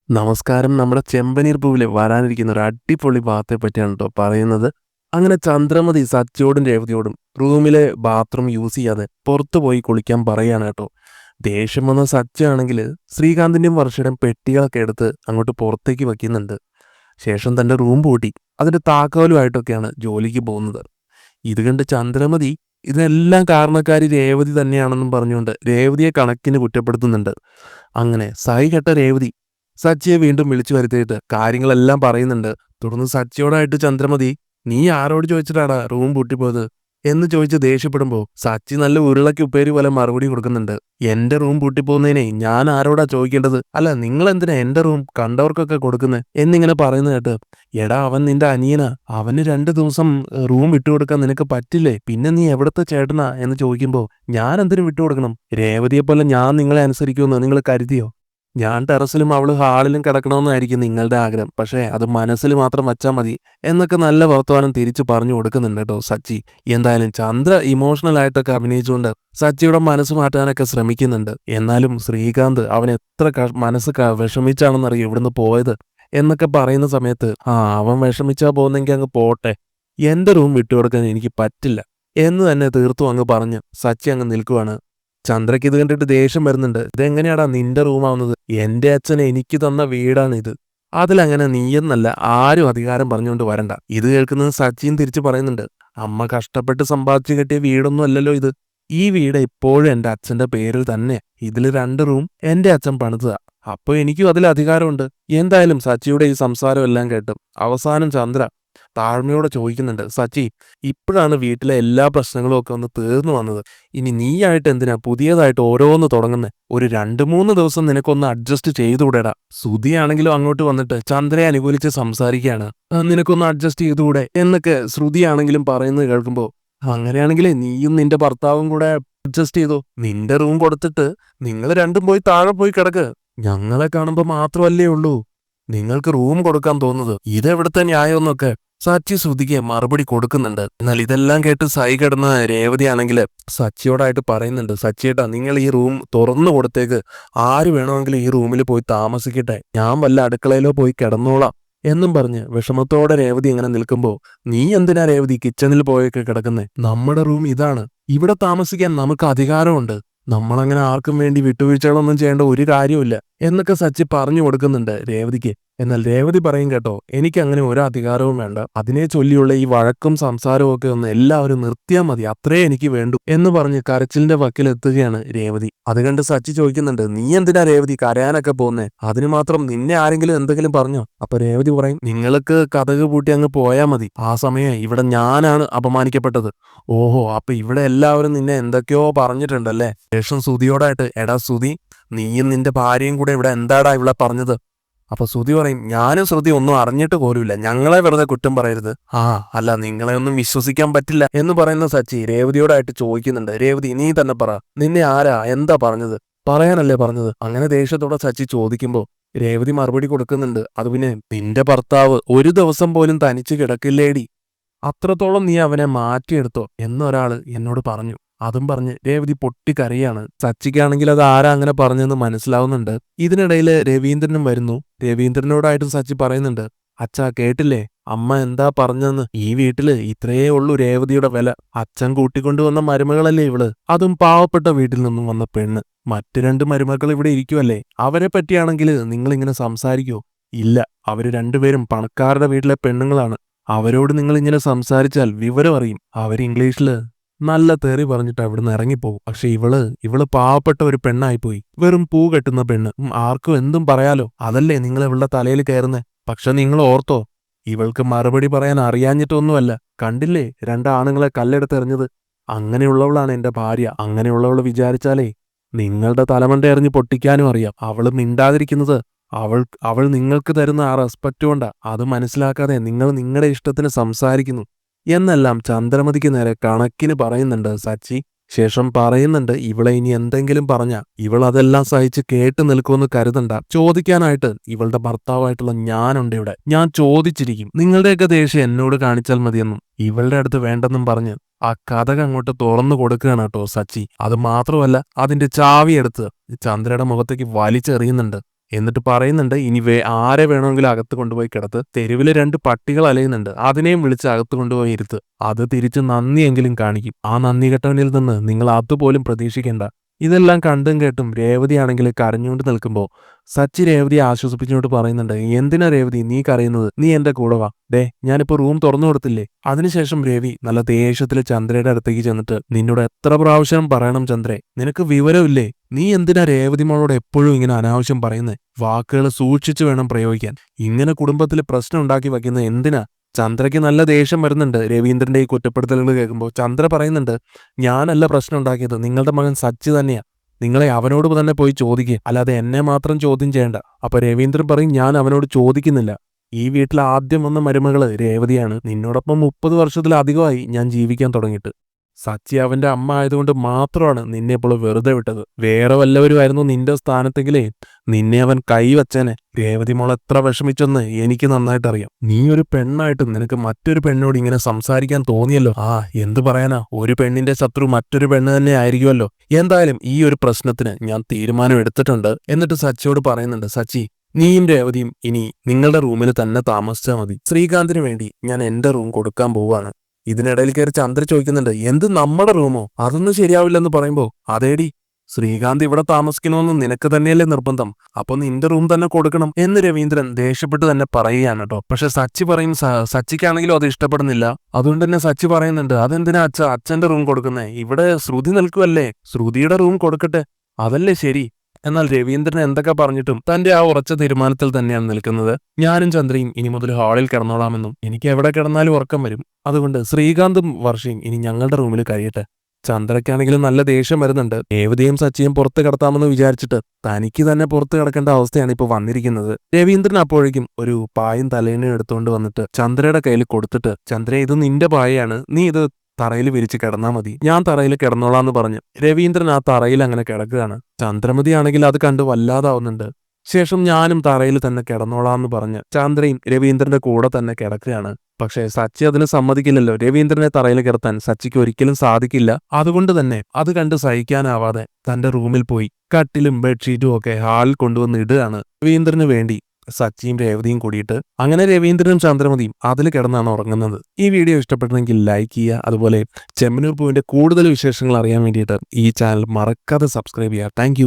നമസ്കാരം. നമ്മുടെ ചെമ്പനീർ പൂവിലെ വരാനിരിക്കുന്ന ഒരു അടിപൊളി ഭാഗത്തെ പറ്റിയാണ് കേട്ടോ പറയുന്നത്. അങ്ങനെ ചന്ദ്രമതി സച്ചിയോടും രേവതിയോടും റൂമിലെ ബാത്റൂം യൂസ് ചെയ്യാതെ പുറത്തു പോയി കുളിക്കാൻ പറയാണ് കേട്ടോ. ദേഷ്യം വന്ന സച്ചിയാണെങ്കിൽ ശ്രീകാന്തിന്റെയും വർഷയുടെയും പെട്ടികളൊക്കെ എടുത്ത് അങ്ങോട്ട് പുറത്തേക്ക് വയ്ക്കുന്നുണ്ട്. ശേഷം തന്റെ റൂം പൂട്ടി അതിന്റെ താക്കോലുമായിട്ടൊക്കെയാണ് ജോലിക്ക് പോകുന്നത്. ഇത് കണ്ട് ചന്ദ്രമതി ഇതെല്ലാം കാരണക്കാരി രേവതി തന്നെയാണെന്നും പറഞ്ഞുകൊണ്ട് രേവതിയെ കണക്കിന് കുറ്റപ്പെടുത്തുന്നുണ്ട്. അങ്ങനെ സഹികെട്ട രേവതി സച്ചിയെ വീണ്ടും വിളിച്ചു വരുത്തിയിട്ട് കാര്യങ്ങളെല്ലാം പറയുന്നുണ്ട്. തുടർന്ന് സച്ചിയോടായിട്ട് ചന്ദ്രമതി, നീ ആരോട് ചോദിച്ചിട്ടാടാ റൂം പൂട്ടിപ്പോയത് എന്ന് ചോദിച്ച് ദേഷ്യപ്പെടുമ്പോൾ സച്ചി നല്ല ഉരുളയ്ക്ക് ഉപ്പേരി പോലെ മറുപടി കൊടുക്കുന്നുണ്ട്. എന്റെ റൂം പൂട്ടിപ്പോകുന്നതിനെ ഞാൻ ആരോടാ ചോദിക്കേണ്ടത്? അല്ല, നിങ്ങൾ എന്തിനാ എന്റെ റൂം കണ്ടവർക്കൊക്കെ കൊടുക്കുന്നത് എന്നിങ്ങനെ പറയുന്ന കേട്ട്, എടാ അവൻ നിന്റെ അനിയനാ, അവന് 2 ദിവസം റൂം വിട്ടുകൊടുക്കാൻ നിനക്ക് പറ്റില്ലേ? പിന്നെ നീ എവിടത്തെ ചേട്ടനാ എന്ന് ചോദിക്കുമ്പോൾ ഞാൻ എന്തിനു വിട്ടുകൊടുക്കണം? രേവതിയെ പോലെ ഞാൻ നിങ്ങളെ അനുസരിക്കുമെന്ന് നിങ്ങൾ കരുതിയോ? ഞാൻ ടെറസിലും അവള് ഹാളിലും കിടക്കണമെന്നായിരിക്കും നിങ്ങളുടെ ആഗ്രഹം, പക്ഷേ അത് മനസ്സിൽ മാത്രം വച്ചാൽ മതി എന്നൊക്കെ നല്ല വർത്തമാനം തിരിച്ചു പറഞ്ഞു കൊടുക്കുന്നുണ്ട് കേട്ടോ സച്ചി. എന്തായാലും ചന്ദ്ര ഇമോഷണൽ ആയിട്ടൊക്കെ അഭിനയിച്ചുകൊണ്ട് സച്ചിയുടെ മനസ്സ് മാറ്റാനൊക്കെ ശ്രമിക്കുന്നുണ്ട്. എന്നാലും ശ്രീകാന്ത് അവൻ എത്ര മനസ്സ് വിഷമിച്ചാണെന്നറിയോ ഇവിടുന്ന് പോയത് എന്നൊക്കെ പറയുന്ന സമയത്ത്, അവൻ വിഷമിച്ചാ പോകുന്നെങ്കിൽ അങ്ങ് പോട്ടെ, എന്റെ റൂം വിട്ടുകൊടുക്കാൻ എനിക്ക് പറ്റില്ല എന്ന് തന്നെ തീർത്തും അങ്ങ് പറഞ്ഞ് സച്ചി അങ്ങ് നിൽക്കുവാണ്. ചന്ദ്രയ്ക്ക് ഇത് കണ്ടിട്ട് ദേഷ്യം വരുന്നുണ്ട്. ഇതെങ്ങനെയാടാ നിന്റെ റൂമാവുന്നത്? എന്റെ അച്ഛൻ എനിക്ക് തന്ന വീടാണ് ഇത്. അതിലങ്ങനെ നീയെന്നല്ല ആരും അധികാരം പറഞ്ഞുകൊണ്ട് വരണ്ട. ഇത് കേൾക്കുന്നത് സച്ചിൻ തിരിച്ചു പറയുന്നുണ്ട്, അമ്മ കഷ്ടപ്പെട്ട് സമ്പാദിച്ചു കെട്ടിയ വീടൊന്നും അല്ലല്ലോ ഇത്. ഈ വീട് ഇപ്പോഴും എന്റെ അച്ഛന്റെ പേരിൽ തന്നെ. ഇതിൽ 2 റൂം എന്റെ അച്ഛൻ പണിതതാ. അപ്പൊ എനിക്കും അതിൽ അധികാരമുണ്ട്. എന്തായാലും സച്ചിയുടെ ഈ സംസാരം എല്ലാം കേട്ടും അവസാനം ചന്ദ്ര താഴ്മയോടെ ചോദിക്കുന്നുണ്ട്, സച്ചി, ഇപ്പോഴാണ് വീട്ടിലെ എല്ലാ പ്രശ്നങ്ങളും ഒക്കെ ഒന്ന് തീർന്നു വന്നത്. ഇനി നീയായിട്ട് എന്തിനാ പുതിയതായിട്ട് ഓരോന്ന് തുടങ്ങുന്നത്? ഒരു 2-3 ദിവസം നിനക്കൊന്ന് അഡ്ജസ്റ്റ് ചെയ്തുകൂടെടാ. ശ്രുതിയാണെങ്കിലും അങ്ങോട്ട് വന്നിട്ട് ചന്ദ്രയെ അനുകൂലിച്ച് സംസാരിക്കുകയാണ്. നിനക്കൊന്ന് അഡ്ജസ്റ്റ് ചെയ്തുകൂടെ എന്നൊക്കെ ശ്രുതിയാണെങ്കിലും പറയുന്നത് കേൾക്കുമ്പോൾ, അങ്ങനെയാണെങ്കിലേ നീയും നിന്റെ ഭർത്താവും കൂടെ അഡ്ജസ്റ്റ് ചെയ്തോ. നിന്റെ റൂം കൊടുത്തിട്ട് നിങ്ങൾ രണ്ടും പോയി താഴെ പോയി കിടക്ക്. ഞങ്ങളെ കാണുമ്പോൾ മാത്രമല്ലേ ഉള്ളൂ നിങ്ങൾക്ക് റൂം കൊടുക്കാൻ തോന്നുന്നത്. ഇതെവിടുത്തെ ന്യായമെന്നൊക്കെ സച്ചി ശ്രുതിക്ക് മറുപടി കൊടുക്കുന്നുണ്ട്. എന്നാൽ ഇതെല്ലാം കേട്ട് സൈ കിടന്ന രേവതി ആണെങ്കിൽ സച്ചിയോടായിട്ട് പറയുന്നുണ്ട്, സച്ചിയേട്ടാ, നിങ്ങൾ ഈ റൂം തുറന്നു കൊടുത്തേക്ക്. ആര് വേണമെങ്കിലും ഈ റൂമിൽ പോയി താമസിക്കട്ടെ, ഞാൻ വല്ല അടുക്കളയിലോ പോയി കിടന്നോളാം എന്നും പറഞ്ഞ് വിഷമത്തോടെ രേവതി ഇങ്ങനെ നിൽക്കുമ്പോൾ, നീ എന്തിനാ രേവതി കിച്ചണിൽ പോയൊക്കെ കിടക്കുന്നേ? നമ്മുടെ റൂം ഇതാണ്, ഇവിടെ താമസിക്കാൻ നമുക്ക് അധികാരമുണ്ട്. നമ്മളങ്ങനെ ആർക്കും വേണ്ടി വിട്ടുവീഴ്ചകളൊന്നും ചെയ്യേണ്ട ഒരു കാര്യമില്ല എന്നൊക്കെ സച്ചി പറഞ്ഞു കൊടുക്കുന്നുണ്ട് രേവതിക്ക്. എന്നാൽ രേവതി പറയും, കേട്ടോ, എനിക്ക് അങ്ങനെ ഒരു അധികാരവും വേണ്ട. അതിനെ ചൊല്ലിയുള്ള ഈ വഴക്കും സംസാരവും ഒക്കെ ഒന്ന് എല്ലാവരും നിർത്തിയാൽ മതി, അത്രേ എനിക്ക് വേണ്ടു എന്ന് പറഞ്ഞ് കരച്ചിലിന്റെ വക്കിലെത്തുകയാണ് രേവതി. അത് കണ്ട് സച്ചി ചോദിക്കുന്നുണ്ട്, നീ എന്തിനാ രേവതി കരയാനൊക്കെ പോന്നേ? അതിന് മാത്രം നിന്നെ ആരെങ്കിലും എന്തെങ്കിലും പറഞ്ഞോ? അപ്പൊ രേവതി പറയും, നിങ്ങൾക്ക് കതക് പൂട്ടി അങ്ങ് പോയാൽ മതി. ആ സമയം ഇവിടെ ഞാനാണ് അപമാനിക്കപ്പെട്ടത്. ഓഹോ, അപ്പൊ ഇവിടെ എല്ലാവരും നിന്നെ എന്തൊക്കെയോ പറഞ്ഞിട്ടുണ്ടല്ലേ? ശേഷം ശ്രുതിയോടായിട്ട്, എടാ ശ്രുതി, നീയും നിന്റെ ഭാര്യയും കൂടെ ഇവിടെ എന്താടാ ഇവിടെ പറഞ്ഞത്? അപ്പൊ ശ്രുതി പറയും, ഞാനും ശ്രുതി ഒന്നും അറിഞ്ഞിട്ട് പോലുമില്ല, ഞങ്ങളെ വെറുതെ കുറ്റം പറയരുത്. അല്ല, നിങ്ങളെ ഒന്നും വിശ്വസിക്കാൻ പറ്റില്ല എന്ന് പറയുന്ന സച്ചി രേവതിയോടായിട്ട് ചോദിക്കുന്നുണ്ട്, രേവതി, നീ തന്നെ പറ, നിന്നെ ആരാ എന്താ പറഞ്ഞത്? പറയാനല്ലേ പറഞ്ഞത്? അങ്ങനെ ദേഷ്യത്തോടെ സച്ചി ചോദിക്കുമ്പോ രേവതി മറുപടി കൊടുക്കുന്നുണ്ട്, അത് പിന്നെ നിന്റെ ഭർത്താവ് ഒരു ദിവസം പോലും തനിച്ച് കിടക്കില്ലേടി, അത്രത്തോളം നീ അവനെ മാറ്റിയെടുത്തോ എന്നൊരാള് എന്നോട് പറഞ്ഞു. അതും പറഞ്ഞ് രേവതി പൊട്ടിക്കരയാണ്. സച്ചിക്കാണെങ്കിൽ അത് ആരാ അങ്ങനെ പറഞ്ഞെന്ന് മനസ്സിലാവുന്നുണ്ട്. ഇതിനിടയിൽ രവീന്ദ്രനും വരുന്നു. രവീന്ദ്രനോടായിട്ടും സച്ചി പറയുന്നുണ്ട്, അച്ഛാ കേട്ടില്ലേ അമ്മ എന്താ പറഞ്ഞെന്ന്? ഈ വീട്ടില് ഇത്രയേ ഉള്ളൂ രേവതിയുടെ വില. അച്ഛൻ കൂട്ടിക്കൊണ്ടുവന്ന മരുമകളല്ലേ ഇവള്, അതും പാവപ്പെട്ട വീട്ടിൽ നിന്നും വന്ന പെണ്ണ്. മറ്റു 2 മരുമക്കൾ ഇവിടെ ഇരിക്കുവല്ലേ, അവരെ പറ്റിയാണെങ്കിൽ നിങ്ങൾ ഇങ്ങനെ സംസാരിക്കോ? ഇല്ല, അവര് 2 പേരും പണക്കാരുടെ വീട്ടിലെ പെണ്ണുങ്ങളാണ്. അവരോട് നിങ്ങൾ ഇങ്ങനെ സംസാരിച്ചാൽ വിവരം അറിയും. അവർ ഇംഗ്ലീഷില് നല്ല തെറി പറഞ്ഞിട്ട് അവിടുന്ന് ഇറങ്ങിപ്പോകും. പക്ഷെ ഇവള് പാവപ്പെട്ട ഒരു പെണ്ണായിപ്പോയി, വെറും പൂ കെട്ടുന്ന പെണ്ണ്. ആർക്കും എന്തും പറയാലോ, അതല്ലേ നിങ്ങൾ ഇവളുടെ തലയിൽ കയറുന്നേ. പക്ഷെ നിങ്ങൾ ഓർത്തോ, ഇവൾക്ക് മറുപടി പറയാൻ അറിയാഞ്ഞിട്ടൊന്നുമല്ല. കണ്ടില്ലേ 2 ആണുങ്ങളെ കല്ലെടുത്തെറിഞ്ഞത്? അങ്ങനെയുള്ളവളാണ് എന്റെ ഭാര്യ. അങ്ങനെയുള്ളവള് വിചാരിച്ചാലേ നിങ്ങളുടെ തലമണ്ട എറിഞ്ഞ് പൊട്ടിക്കാനും അറിയാം. അവള് മിണ്ടാതിരിക്കുന്നത് അവൾ നിങ്ങൾക്ക് തരുന്ന ആ റെസ്പെക്റ്റ് കൊണ്ടാ. അത് മനസ്സിലാക്കാതെ നിങ്ങൾ നിങ്ങളുടെ ഇഷ്ടത്തിന് സംസാരിക്കുന്നു എന്നെല്ലാം ചന്ദ്രമതിക്ക് നേരെ കണക്കിന് പറയുന്നുണ്ട് സച്ചി. ശേഷം പറയുന്നുണ്ട്, ഇവളെ ഇനി എന്തെങ്കിലും പറഞ്ഞ ഇവൾ അതെല്ലാം സഹിച്ച് കേട്ട് നിൽക്കുമെന്ന് കരുതണ്ട. ചോദിക്കാനായിട്ട് ഇവളുടെ ഭർത്താവായിട്ടുള്ള ഞാനുണ്ട് ഇവിടെ. ഞാൻ ചോദിച്ചിരിക്കും. നിങ്ങളുടെയൊക്കെ ദേഷ്യം എന്നോട് കാണിച്ചാൽ മതിയെന്നും ഇവളുടെ അടുത്ത് വേണ്ടെന്നും പറഞ്ഞ് ആ കഥക് അങ്ങോട്ട് തുറന്നു കൊടുക്കുകയാണ് കേട്ടോ സച്ചി. അത് മാത്രമല്ല, അതിന്റെ ചാവി എടുത്ത് ചന്ദ്രയുടെ മുഖത്തേക്ക് വലിച്ചെറിയുന്നുണ്ട്. എന്നിട്ട് പറയുന്നുണ്ട് ഇനി ആരെ വേണമെങ്കിലും അകത്ത് കൊണ്ടുപോയി കിടത്ത്. തെരുവിലെ 2 പട്ടികൾ അലയുന്നുണ്ട്, അതിനെയും വിളിച്ച് അകത്ത് കൊണ്ടുപോയി ഇരുത്ത്. അത് തിരിച്ച് നന്ദിയെങ്കിലും കാണിക്കും. ആ നന്ദി കെട്ടവനിൽ നിന്ന് നിങ്ങൾ അതുപോലും പ്രതീക്ഷിക്കേണ്ട. ഇതെല്ലാം കണ്ടും കേട്ടും രേവതിയാണെങ്കിൽ കരഞ്ഞുകൊണ്ട് നിൽക്കുമ്പോൾ സച്ചി രേവതിയെ ആശ്വസിപ്പിച്ചുകൊണ്ട് പറയുന്നുണ്ട്, എന്തിനാ രേവതി നീ കരയുന്നത്? നീ എന്റെ കൂടെ വാ. ഞാനിപ്പോ റൂം തുറന്നു കൊടുത്തില്ലേ. അതിനുശേഷം രവി നല്ല ദേഷ്യത്തില് ചന്ദ്രയുടെ അടുത്തേക്ക് ചെന്നിട്ട്, നിന്നോട് എത്ര പ്രാവശ്യം പറയണം ചന്ദ്രേ, നിനക്ക് വിവരമില്ലേ? നീ എന്തിനാ രേവതി മോളോട് എപ്പോഴും ഇങ്ങനെ അനാവശ്യം പറയുന്നേ? വാക്കുകൾ സൂക്ഷിച്ചു വേണം പ്രയോഗിക്കാൻ. ഇങ്ങനെ കുടുംബത്തിൽ പ്രശ്നം ഉണ്ടാക്കി വയ്ക്കുന്നത് എന്തിനാ? ചന്ദ്രയ്ക്ക് നല്ല ദേഷ്യം വരുന്നുണ്ട് രവീന്ദ്രന്റെ ഈ കുറ്റപ്പെടുത്തലുകൾ കേൾക്കുമ്പോൾ. ചന്ദ്ര പറയുന്നുണ്ട്, ഞാനല്ല പ്രശ്നം ഉണ്ടാക്കിയത്, നിങ്ങളുടെ മകൻ സച്ചി തന്നെയാ. നിങ്ങളെ അവനോട് തന്നെ പോയി ചോദിക്കുക, അല്ലാതെ എന്നെ മാത്രം ചോദ്യം ചെയ്യണ്ട. അപ്പൊ രവീന്ദ്രൻ പറയും, ഞാൻ അവനോട് ചോദിക്കുന്നില്ല. ഈ വീട്ടിൽ ആദ്യം വന്ന മരുമകള് രേവതിയാണ്. നിന്നോടൊപ്പം 30 വർഷത്തിലധികമായി ഞാൻ ജീവിക്കാൻ തുടങ്ങിയിട്ട്. സച്ചി അവന്റെ അമ്മ ആയതുകൊണ്ട് മാത്രമാണ് നിന്നെ ഇപ്പോൾ വെറുതെ വിട്ടത്. വേറെ വല്ലവരുമായിരുന്നു നിന്റെ സ്ഥാനത്തെങ്കിലേ നിന്നെ അവൻ കൈവച്ചേനെ. രേവതി മോൾ എത്ര വിഷമിച്ചെന്ന് എനിക്ക് നന്നായിട്ട് അറിയാം. നീ ഒരു പെണ്ണായിട്ടും നിനക്ക് മറ്റൊരു പെണ്ണോട് ഇങ്ങനെ സംസാരിക്കാൻ തോന്നിയല്ലോ. എന്തു പറയാനാ, ഒരു പെണ്ണിന്റെ ശത്രു മറ്റൊരു പെണ്ണ് തന്നെ ആയിരിക്കുമല്ലോ. എന്തായാലും ഈ ഒരു പ്രശ്നത്തിന് ഞാൻ തീരുമാനം എടുത്തിട്ടുണ്ട്. എന്നിട്ട് സച്ചിയോട് പറയുന്നുണ്ട്, സച്ചി നീയും രേവതിയും ഇനി നിങ്ങളുടെ റൂമിൽ തന്നെ താമസിച്ചാൽ മതി. ശ്രീകാന്തിന് വേണ്ടി ഞാൻ എന്റെ റൂം കൊടുക്കാൻ പോവാണ്. ഇതിനിടയിൽ കയറി ചന്ദ്ര ചോദിക്കുന്നുണ്ട്, എന്ത് നമ്മുടെ റൂമോ? അതൊന്നും ശരിയാവില്ലെന്ന് പറയുമ്പോ, അതേടി ശ്രീകാന്ത് ഇവിടെ താമസിക്കണമെന്ന് നിനക്ക് തന്നെയല്ലേ നിർബന്ധം, അപ്പൊ നിന്റെ റൂം തന്നെ കൊടുക്കണം എന്ന് രവീന്ദ്രൻ ദേഷ്യപ്പെട്ട് തന്നെ പറയുകയാണ് കേട്ടോ. പക്ഷെ സച്ചി പറയും, സച്ചിക്കാണെങ്കിലും അത് ഇഷ്ടപ്പെടുന്നില്ല. അതുകൊണ്ട് തന്നെ സച്ചി പറയുന്നുണ്ട്, അതെന്തിനാ അച്ഛന്റെ റൂം കൊടുക്കുന്നേ? ഇവിടെ ശ്രുതി നിൽക്കുമല്ലേ, ശ്രുതിയുടെ റൂം കൊടുക്കട്ടെ, അതല്ലേ ശരി. എന്നാൽ രവീന്ദ്രൻ എന്തൊക്കെ പറഞ്ഞിട്ടും തന്റെ ആ ഉറച്ച തീരുമാനത്തിൽ തന്നെയാണ് നിൽക്കുന്നത്. ഞാനും ചന്ദ്രയും ഇനി മുതൽ ഹാളിൽ കിടന്നോളാമെന്നും എനിക്ക് എവിടെ കിടന്നാലും ഉറക്കം വരും, അതുകൊണ്ട് ശ്രീകാന്തും വർഷയും ഇനി ഞങ്ങളുടെ റൂമിൽ കഴിയട്ടെ. ചന്ദ്രയ്ക്കാണെങ്കിലും നല്ല ദേഷ്യം വരുന്നുണ്ട്. രേവതിയും സച്ചിയും പുറത്ത് കിടത്താമെന്ന് വിചാരിച്ചിട്ട് തനിക്ക് തന്നെ പുറത്ത് കിടക്കേണ്ട അവസ്ഥയാണ് ഇപ്പൊ വന്നിരിക്കുന്നത്. രവീന്ദ്രൻ അപ്പോഴേക്കും ഒരു പായും തലേണയും എടുത്തുകൊണ്ട് വന്നിട്ട് ചന്ദ്രയുടെ കയ്യിൽ കൊടുത്തിട്ട്, ചന്ദ്ര ഇത് നിന്റെ പായയാണ്, നീ ഇത് തറയിൽ വിരിച്ച് കിടന്നാ മതി, ഞാൻ തറയിൽ കിടന്നോളാന്ന് പറഞ്ഞു രവീന്ദ്രൻ ആ തറയിൽ അങ്ങനെ കിടക്കുകയാണ്. ചന്ദ്രമതി ആണെങ്കിൽ അത് കണ്ട് വല്ലാതാവുന്നുണ്ട്. ശേഷം ഞാനും തറയിൽ തന്നെ കിടന്നോളാന്ന് പറഞ്ഞ് ചന്ദ്രയും രവീന്ദ്രന്റെ കൂടെ തന്നെ കിടക്കുകയാണ്. പക്ഷേ സച്ചി അതിന് സമ്മതിക്കില്ലല്ലോ. രവീന്ദ്രനെ തറയിൽ കിടത്താൻ സച്ചിക്ക് ഒരിക്കലും സാധിക്കില്ല. അതുകൊണ്ട് തന്നെ അത് കണ്ട് സഹിക്കാനാവാതെ തന്റെ റൂമിൽ പോയി കട്ടിലും ബെഡ്ഷീറ്റും ഒക്കെ ഹാളിൽ കൊണ്ടുവന്ന് ഇടുകയാണ് രവീന്ദ്രന് വേണ്ടി. സച്ചിയും രേവതിയും കൂടിയിട്ട് അങ്ങനെ രവീന്ദ്രനും ചന്ദ്രമതിയും അതിൽ കിടന്നാണ് ഉറങ്ങുന്നത്. ഈ വീഡിയോ ഇഷ്ടപ്പെട്ടെങ്കിൽ ലൈക്ക് ചെയ്യുക. അതുപോലെ ചെമ്മനൂർ പൂവിന്റെ കൂടുതൽ വിശേഷങ്ങൾ അറിയാൻ വേണ്ടിയിട്ട് ഈ ചാനൽ മറക്കാതെ സബ്സ്ക്രൈബ് ചെയ്യുക. താങ്ക്